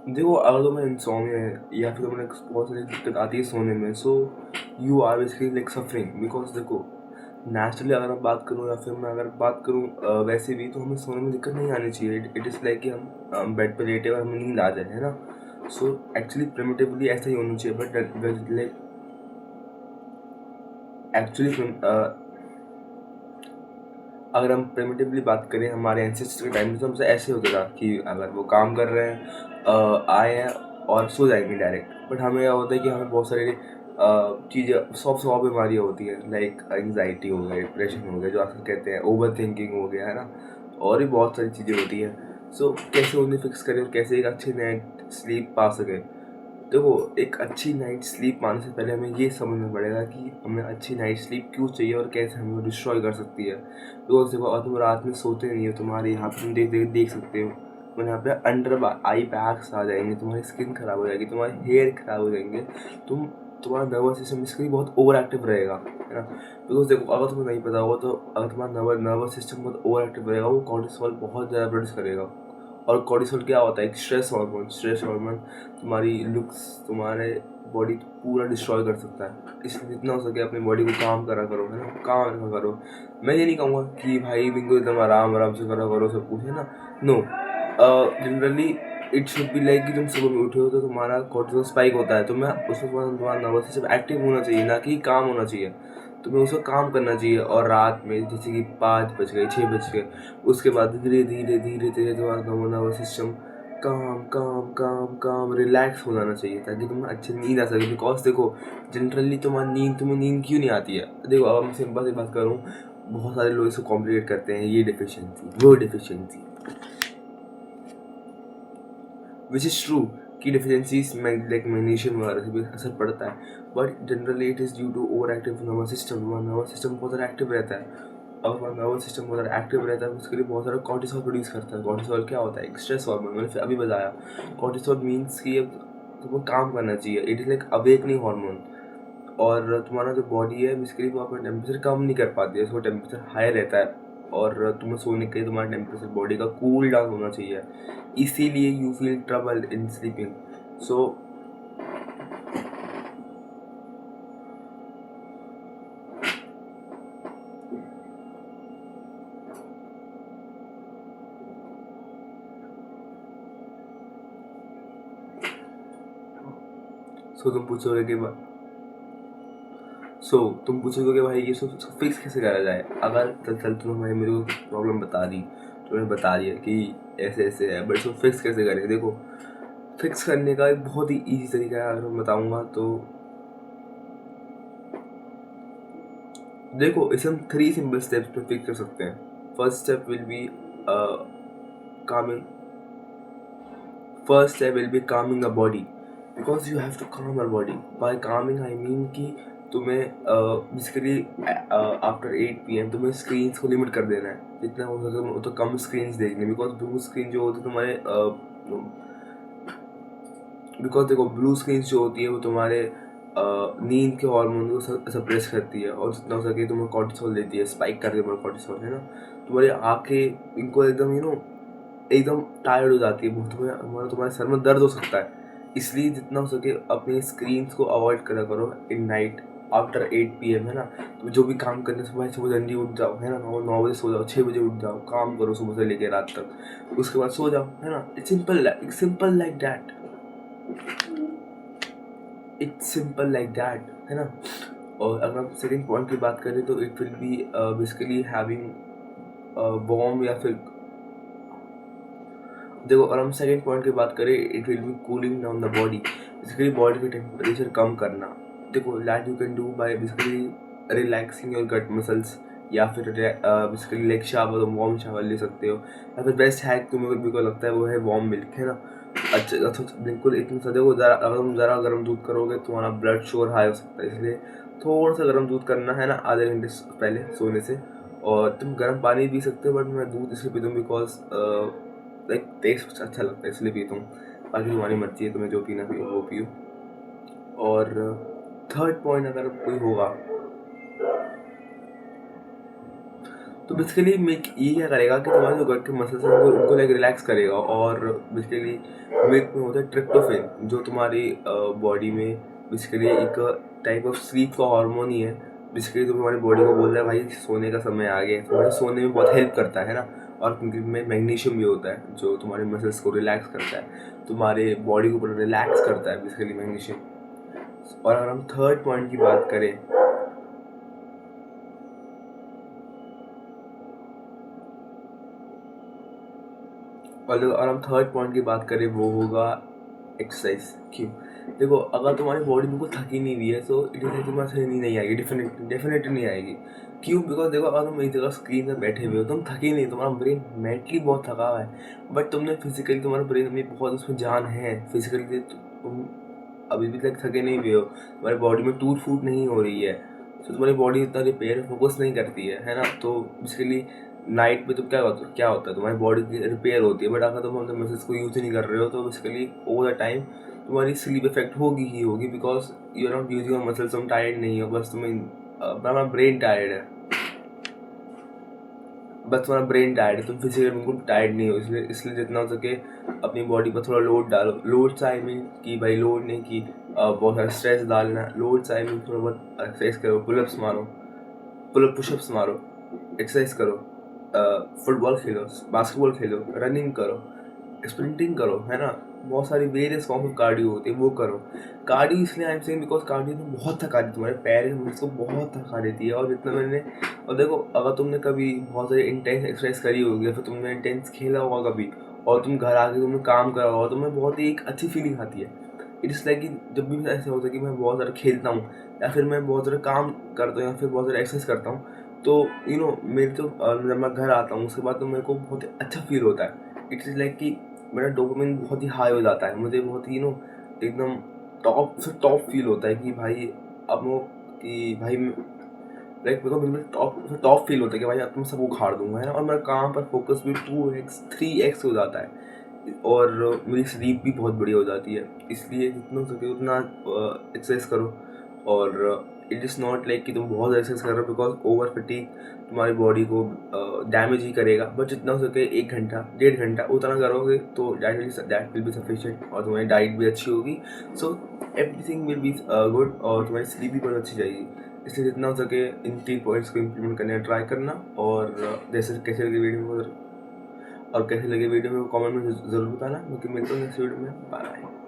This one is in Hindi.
देखो, अगर तुम्हें इंसोम्निया है या फिर तुम्हें बहुत सारी दिक्कत आती है सोने में, so you are basically like suffering. Because देखो, नेचुरली अगर मैं बात करूँ या फिर मैं अगर बात करूँ वैसे भी, तो हमें सोने में दिक्कत नहीं आनी चाहिए। इट इज़ लाइक कि हम बेड पे लेटे और हमें नींद आ जाए, है ना। सो एक्चुअली प्रिमिटिवली ऐसा ही होना चाहिए, बट लाइक एक्चुअली अगर हम प्रिमिटिवली बात करें हमारे एंसेस्टर के टाइम में, तो हमसे ऐसे होता था कि अगर वो काम कर रहे हैं, आए हैं और सो जाएंगे डायरेक्ट। बट हमें यह होता है कि हमें बहुत सारी चीज़ें, सौ बीमारियाँ होती हैं, लाइक एंग्जाइटी हो गया, डिप्रेशन हो गया, जो आजकल कहते हैं ओवर थिंकिंग हो गया, है ना। और भी बहुत सारी चीज़ें होती हैं। सो कैसे उन्हें फिक्स करें और कैसे एक अच्छी नाइट स्लीप पा सकें। देखो, एक अच्छी नाइट स्लीप पाने से पहले हमें ये समझना पड़ेगा कि हमें अच्छी नाइट स्लीप क्यों चाहिए और कैसे हमें वो डिस्ट्रॉय कर सकती है। तो देखो, अगर तुम रात में सोते नहीं हो, तुम्हारे यहाँ पे तुम देख सकते हो, तुम्हारे यहाँ पे अंडर आई बैग्स आ जाएंगे, तुम्हारी स्किन खराब हो जाएगी, तुम्हारे हेयर खराब हो जाएंगे, तुम्हारा नर्वस सिस्टम इसके लिए बहुत ओवर एक्टिव रहेगा, है ना। बिकॉज देखो, अगर तुम्हें नहीं पता होगा तो अगर तुम्हारा नर्वस सिस्टम बहुत ओवर एक्टिव रहेगा, वो कॉर्टिसोल बहुत ज़्यादा प्रोड्यूस करेगा। और कॉर्टिसोल क्या होता है? एक स्ट्रेस हार्मोन तुम्हारी लुक्स, तुम्हारे बॉडी पूरा डिस्ट्रॉय कर सकता है। इसलिए जितना हो सके अपनी बॉडी को काम करा करो, है ना, काम रखा करो। मैं ये नहीं कहूँगा कि भाई बिल्कुल एकदम आराम आराम से करा करो सब कुछ, है ना। No, generally it should be like कि तुम सुबह में उठे हो तो तुम्हारा कॉर्टिसोल स्पाइक होता है, तो मैं उसमें तुम्हारा नर्वस सिस्टम एक्टिव होना चाहिए, ना कि काम होना चाहिए। तुम्हें उसका काम करना चाहिए। और रात में जैसे कि 5 बज गए, 6 बज गए, उसके बाद धीरे धीरे धीरे धीरे तुम्हारा नर्वस सिस्टम काम काम काम काम रिलैक्स हो जाना चाहिए, ताकि तुम्हें अच्छी नींद आ सके। बिकॉज देखो, जनरली तुम्हें नींद क्यों नहीं आती है? देखो, अब मैं सिंपल सी बात करूँ, बहुत सारे लोग इसको कॉम्प्लिकेट करते हैं, ये डिफिशियंसी वो डिफिशियंसी, विच इज़ ट्रू कि डिफिशियंसीज में लाइक मैग्नीशियम वगैरह से भी असर पड़ता है। But generally it is due to over active nervous system. हमारा नर्वस सिस्टम बहुत ज़्यादा एक्टिव रहता है। अब हमारा नर्वस सिस्टम बहुत ज़्यादा एक्टिव रहता है, उसके लिए बहुत सारा कॉर्टिसोल प्रोड्यूस करता है। कॉर्टिसोल क्या होता है? एक स्ट्रेस हार्मोन, मैंने फिर अभी बताया। कॉर्टिसोल मीन्स कि अब तुमको काम करना चाहिए, it is like awakening hormone. और तुम्हारा जो बॉडी है बेसिकली वो अपना टेम्परेचर कम नहीं कर पाती है, उसका टेम्परेचर हाई रहता है। और तुम्हें सोने के लिए तुम्हारा टेम्परेचर बॉडी का कूल डाउन होना चाहिए, इसीलिए you feel trouble in sleeping. So so तुम पूछोगे कि तुम पूछोगे कि भाई ये सब फिक्स कैसे करा जाए। अगर चल तुम भाई मेरे को प्रॉब्लम बता दी, तुम्हें बता दिया कि ऐसे ऐसे है, बट इसको फिक्स कैसे करें? देखो, फिक्स करने का एक बहुत ही ईजी तरीका है, अगर मैं बताऊँगा तो। देखो, इसे हम 3 सिंपल स्टेप्स पे फिक्स कर सकते हैं। First step will be calming first step will be calming the body, because you have to calm your body. By calming I mean कि तुम्हें बेसिकली आफ्टर 8 PM तुम्हें स्क्रीन्स को लिमिट कर देना है, जितना हो सके वो तो कम स्क्रीन्स देखनी। बिकॉज देखो, ब्लू स्क्रीन्स जो होती है वो तुम्हारे नींद के हार्मोन को सप्रेस करती है, और जितना हो सके तुम्हें कॉर्टिसोल देती है, स्पाइक कर देती है तुम्हारा कॉर्टिसोल, है ना। तुम्हारी आँखें इनको एकदम एकदम टायर्ड हो जाती है, बहुत तुम्हारे सर में दर्द हो सकता है। इसलिए जितना हो सके अपनी स्क्रीन्स को अवॉइड करा करो इन नाइट आफ्टर 8 PM, है ना। तो जो भी काम करने से सुबह जल्दी उठ जाओ, है ना, 9 बजे सो जाओ, 6 बजे उठ जाओ, काम करो सुबह से लेकर रात तक, उसके बाद सो जाओ, है ना। इट्स सिंपल लाइक दैट, है ना। और अगर हम सेकंड पॉइंट की बात करें तो it will B basically having warm या फिर, देखो, अगर हम सेकंड पॉइंट की बात करें, it will be cooling down the body, basically body का टेम्परेचर कम करना। देखो, that you can do by basically relaxing your gut muscles, या फिर basically leg shower, warm shower ले सकते हो। या फिर बेस्ट हैक तुम्हें को लगता है वो है वार्म मिल्क, है ना। अच्छा, बिल्कुल इतना सा। देखो, अगर तुम ज़रा गर्म दूध करोगे तो तुम्हारा ब्लड शुगर हाई हो सकता है, इसलिए थोड़ा सा गर्म दूध करना, है ना, आधे घंटे पहले सोने से। और तुम गर्म पानी पी सकते हो, बट मैं दूध इसलिए पीता हूँ बिकॉज लाइक टेस्ट अच्छा लगता है, इसलिए पीता हूँ। बाकी तुम्हारी मर्जी है, तुम्हें जो पीना पियो वो पियो। और थर्ड पॉइंट अगर कोई होगा तो बेसिकली मेक ये क्या करेगा कि तुम्हारे जो गट के मसल्स हैं उनको लाइक रिलैक्स करेगा। और बेसिकली मिल्क में होता है ट्रिप्टोफैन, जो तुम्हारी बॉडी में बेसिकली एक टाइप ऑफ स्लीप का हार्मोन ही है। बेसिकली तो तुम्हारी बॉडी को बोल रहा है भाई सोने का समय आ गया है, तुम्हारे सोने में बहुत हेल्प करता है ना। और क्योंकि में मैग्नीशियम भी होता है जो तुम्हारे मसल्स को रिलैक्स करता है, तुम्हारे बॉडी को पूरा रिलैक्स करता है बेसिकली मैग्नीशियम। और अगर हम थर्ड पॉइंट की बात करें, और हम थर्ड पॉइंट की बात करें वो होगा एक्सरसाइज। क्यों? देखो, अगर तुम्हारी बॉडी बिल्कुल थकी नहीं हुई है तो इट इज तुम्हारे से नींद नहीं आएगी, डेफिनेटली नहीं आएगी। क्यों? बिकॉज देखो, अगर तुम एक जगह स्क्रीन पर बैठे हुए हो, तुम थके नहीं, तुम्हारा ब्रेन मेंटली बहुत थका हुआ है, बट तुमने फिजिकली, तुम्हारे ब्रेन में बहुत उसमें जान है, फिजिकली तुम अभी भी तक थके नहीं हुए हो, तुम्हारी बॉडी में टूट फूट नहीं हो रही है, तो तुम्हारी बॉडी इतना रिपेयर फोकस नहीं करती है ना। तो बेसिकली नाइट में तो क्या होता है, तुम्हारी बॉडी की रिपेयर होती है, बट अगर तुम अपने मसल्स को यूज नहीं कर रहे हो तो बेसिकली ओवर द टाइम तुम्हारी स्लीप इफेक्ट होगी ही होगी, because you are not using your muscles. तुम टायर्ड नहीं हो, बस तुम्हें अपना ब्रेन टायर्ड है, बस तुम्हारा ब्रेन टायर्ड है, तुम फिजिकली बिल्कुल टायर्ड नहीं हो। इसलिए जितना हो सके अपनी बॉडी पर थोड़ा लोड डालो। लोड से आई मीन कि भाई लोड नहीं कि बहुत सारा स्ट्रेस डालना, लोड से आई मीन थोड़ा बहुत एक्सरसाइज करो, पुलअप्स मारो, पुशअप्स मारो, एक्सरसाइज करो, फुटबॉल खेलो, बास्केटबॉल खेलो, रनिंग करो, स्प्रिंटिंग करो, है ना। बहुत सारी वेरियस फॉर्म ऑफ कार्डियो होती है, वो करो। कार्डियो इसलिए I am saying because cardio में बहुत थका देती है, तुम्हारे पैर के मसल्स को बहुत थका देती है। और जितना मैंने, और देखो, अगर तुमने कभी बहुत सारी इंटेंस एक्सरसाइज करी होगी या फिर तुमने इंटेंस खेला होगा कभी, और तुम घर आके तुमने काम करा होगा, तुम्हें बहुत ही एक अच्छी फीलिंग आती है। इट इज़ लाइक कि जब भी ऐसा होता है कि मैं बहुत ज़्यादा खेलता हूँ या फिर मैं बहुत ज़्यादा काम करता हूँ या फिर बहुत ज़्यादा एक्सरसाइज करता हूँ, तो मेरे तो जब मैं घर आता हूँ उसके बाद तो मेरे को बहुत अच्छा फील होता है। इट इज़ लाइक कि मेरा डोपामिन बहुत ही हाई हो जाता है, मुझे बहुत ही एकदम टॉप से टॉप फील होता है कि भाई अब वो कि भाई लाइक मेरे को बिल्कुल टॉप टॉप फील होता है कि भाई अब तुम सब उखाड़ दूंगा, है ना। और मेरा काम पर फोकस भी 2x 3x हो जाता है, और मेरी स्लीप भी बहुत बढ़िया हो जाती है। इसलिए जितना हो सके उतना एक्सरसाइज करो। और इट इज़ नॉट लाइक कि तुम बहुत एक्सरसाइज कर रहे हो, बिकॉज ओवर फिटिंग तुम्हारी बॉडी को डैमेज ही करेगा। बट जितना हो सके 1 घंटा 1.5 घंटा उतना करोगे तो दैट विल बी सफिशिएंट, और तुम्हारी डाइट भी अच्छी होगी। So everything will be good, और तुम्हारी स्लीप भी बहुत अच्छी जाएगी। इसलिए जितना हो सके इन 3 पॉइंट्स को इम्प्लीमेंट करने का ट्राई करना। और जैसे कैसे लगे वीडियो में, और कैसे लगे वीडियो में कमेंट में ज़रूर बताना। क्योंकि मिलते हैं नेक्स्ट वीडियो में। बाय।